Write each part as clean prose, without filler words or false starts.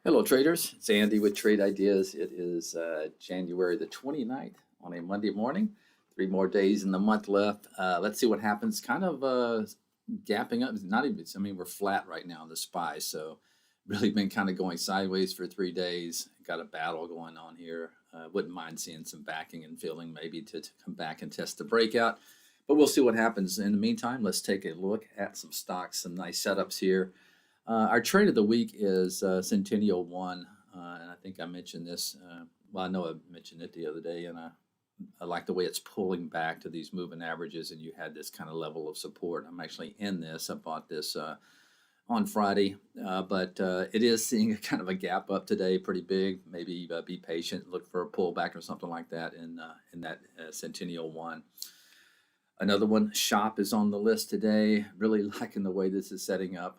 Hello traders, it's Andy with Trade Ideas. It is January the 29th on a Monday morning. 3 more days in the month left. Let's see what happens. Kind of gapping up. Not even, I mean, we're flat right now in the SPY, so really been kind of going sideways for 3 days. Got a battle going on here. Wouldn't mind seeing some backing and filling maybe to come back and test the breakout, but we'll see what happens. In the meantime, let's take a look at some stocks, some nice setups here. Our trade of the week is Centennial One, and I think I mentioned this. Well, I know I mentioned it the other day, and I like the way it's pulling back to these moving averages, and you had this kind of level of support. I'm actually in this. I bought this on Friday, but it is seeing a kind of a gap up today, pretty big. Maybe be patient, look for a pullback or something like that in that Centennial One. Another one, Shop, is on the list today. Really liking the way this is setting up.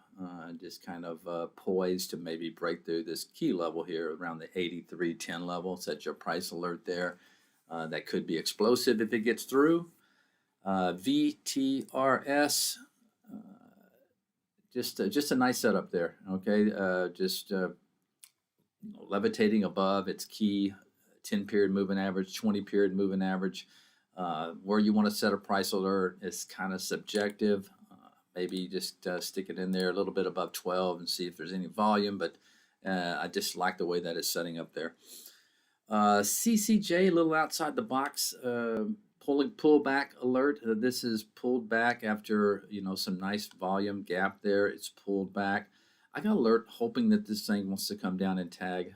Just kind of poised to maybe break through this key level here around the 83.10 level. Set your price alert there. That could be explosive if it gets through. VTRS, just a nice setup there. Okay, levitating above its key 10-period moving average, 20-period moving average. Where you want to set a price alert is kind of subjective. Maybe just stick it in there a little bit above 12 and see if there's any volume, but I just like the way that is setting up there. CCJ, a little outside the box, pullback alert. This is pulled back after some nice volume gap there. It's pulled back. I got alert hoping that this thing wants to come down and tag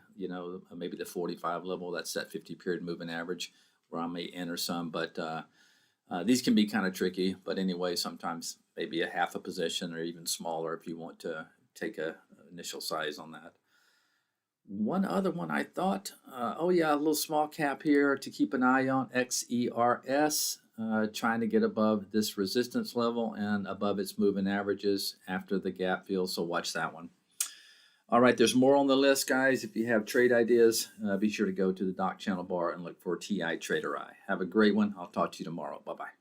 maybe the 45 level. That's that 50-period moving average, where I may enter some, but these can be kind of tricky. But anyway, sometimes maybe a half a position or even smaller if you want to take a initial size on that. One other one I thought, oh yeah, a little small cap here to keep an eye on, XERS, trying to get above this resistance level and above its moving averages after the gap fill, so watch that one. All right, there's more on the list, guys. If you have trade ideas, be sure to go to the Doc Channel bar and look for TI Trader Eye. Have a great one. I'll talk to you tomorrow. Bye-bye.